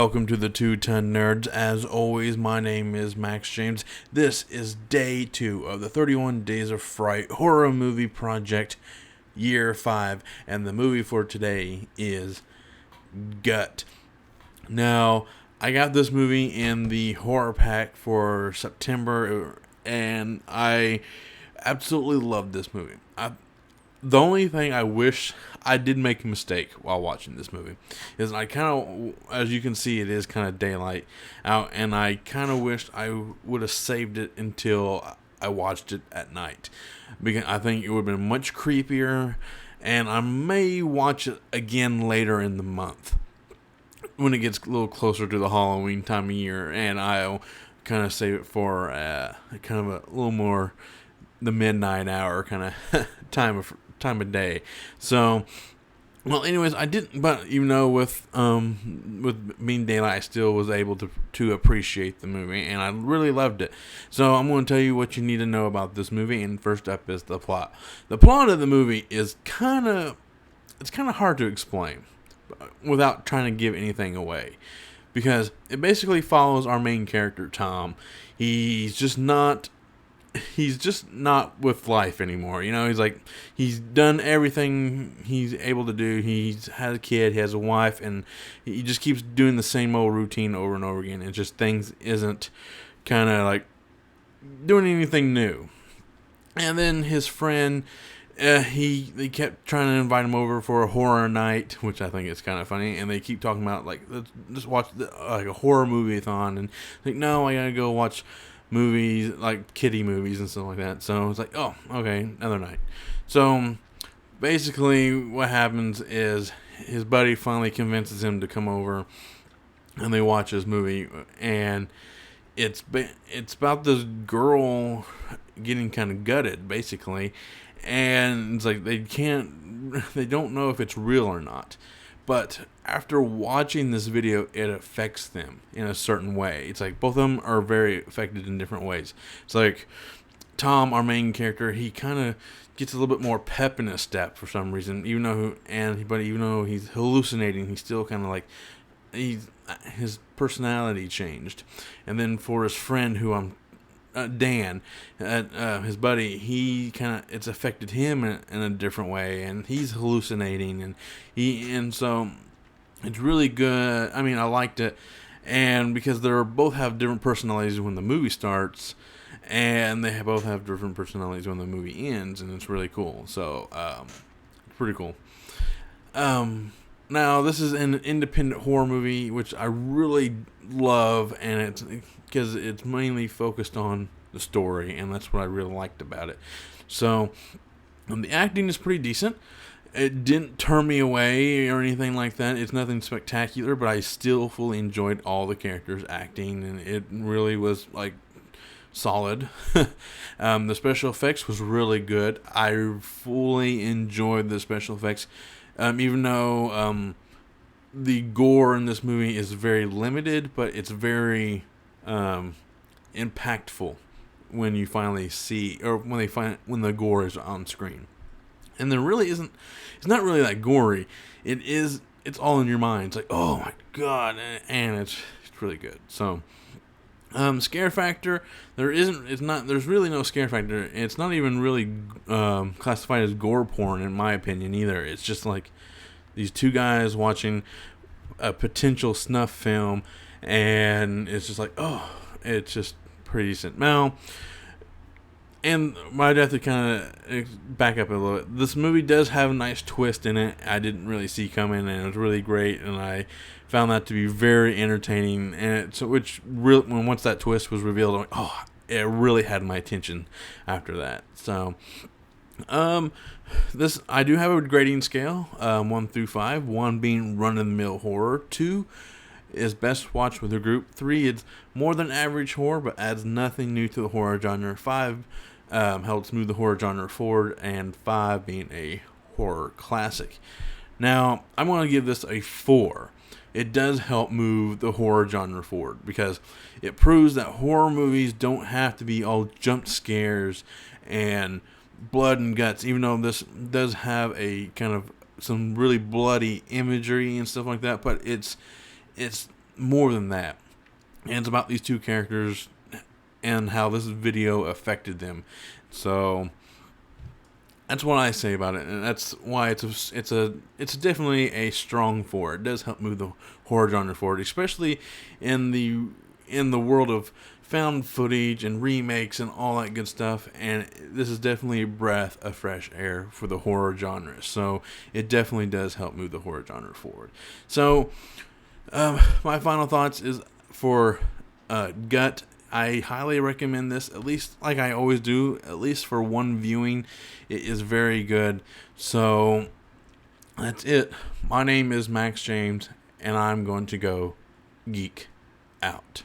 welcome to the Two Ton Nerds. As always, my name is Max James. This is day 2 of the 31 Days of Fright horror movie project, year 5, and the movie for today is Gut. Now, I got this movie in the HorrorPack for September, and I absolutely loved this movie. The only thing I wish I did make a mistake while watching this movie is I kind of, as you can see, it is kind of daylight out, and I kind of wished I would have saved it until I watched it at night, because I think it would have been much creepier, and I may watch it again later in the month when it gets a little closer to the Halloween time of year, and I'll kind of save it for kind of a little more the midnight hour kind of time of day. So, well, anyways, I didn't, but even though with being daylight, I still was able to appreciate the movie, and I really loved it. So I'm going to tell you what you need to know about this movie, and first up is the plot. The plot of the movie is kind of hard to explain without trying to give anything away, because it basically follows our main character, Tom. He's just not with life anymore. You know, he's done everything he's able to do. He's had a kid, he has a wife, and he just keeps doing the same old routine over and over again. It's just things isn't kind of like doing anything new. And then his friend, they kept trying to invite him over for a horror night, which I think is kind of funny. And they keep talking about, like, let's just watch like a horror movie-a-thon. And like, no, I gotta go watch movies, like kiddie movies and stuff like that. So it's like, oh, okay, another night. So basically what happens is his buddy finally convinces him to come over, and they watch this movie, and it's about this girl getting kind of gutted, basically, and it's like they don't know if it's real or not. But after watching this video, it affects them in a certain way. It's like both of them are very affected in different ways. It's like Tom, our main character, he kind of gets a little bit more pep in his step for some reason. Even though he's hallucinating, he's still kind of like his personality changed. And then for his friend, who Dan, his buddy, it's affected him in a different way, and he's hallucinating, and so it's really good. I mean, I liked it, and because they both have different personalities when the movie starts, and they both have different personalities when the movie ends, and it's really cool. So, pretty cool. Now, this is an independent horror movie, which I really love, and it's because it's mainly focused on the story, and that's what I really liked about it. So, the acting is pretty decent. It didn't turn me away or anything like that. It's nothing spectacular, but I still fully enjoyed all the characters acting, and it really was, like, solid. The special effects was really good. I fully enjoyed the special effects. Even though the gore in this movie is very limited, but it's very impactful when you finally see, or when the gore is on screen. And there really isn't. It's not really that gory. It's all in your mind. It's like, oh my god, and it's really good. So, scare factor, there's really no scare factor. It's not even really classified as gore porn, in my opinion, either. It's just like these two guys watching a potential snuff film, and it's just like, oh, it's just pretty decent. Now, and I'd have to kind of back up a little bit. This movie does have a nice twist in it I didn't really see coming, and it was really great, and I found that to be very entertaining. And once that twist was revealed, I'm like, oh, it really had my attention after that. So, this, I do have a grading scale, 1 through 5. 1 being run-of-the-mill horror. 2 is best watched with a group. 3 is more than average horror, but adds nothing new to the horror genre. 5 helps move the horror genre forward, and 5 being a horror classic. Now, I'm going to give this a 4. It does help move the horror genre forward, because it proves that horror movies don't have to be all jump scares and blood and guts, even though this does have a kind of some really bloody imagery and stuff like that, but it's more than that. And it's about these two characters and how this video affected them. So that's what I say about it, and that's why it's definitely a strong 4. It does help move the horror genre forward, especially in the world of found footage and remakes and all that good stuff. And this is definitely a breath of fresh air for the horror genre. So it definitely does help move the horror genre forward. So my final thoughts is for Gut. I highly recommend this, at least like I always do, at least for one viewing. It is very good. So that's it. My name is Max James, and I'm going to go geek out.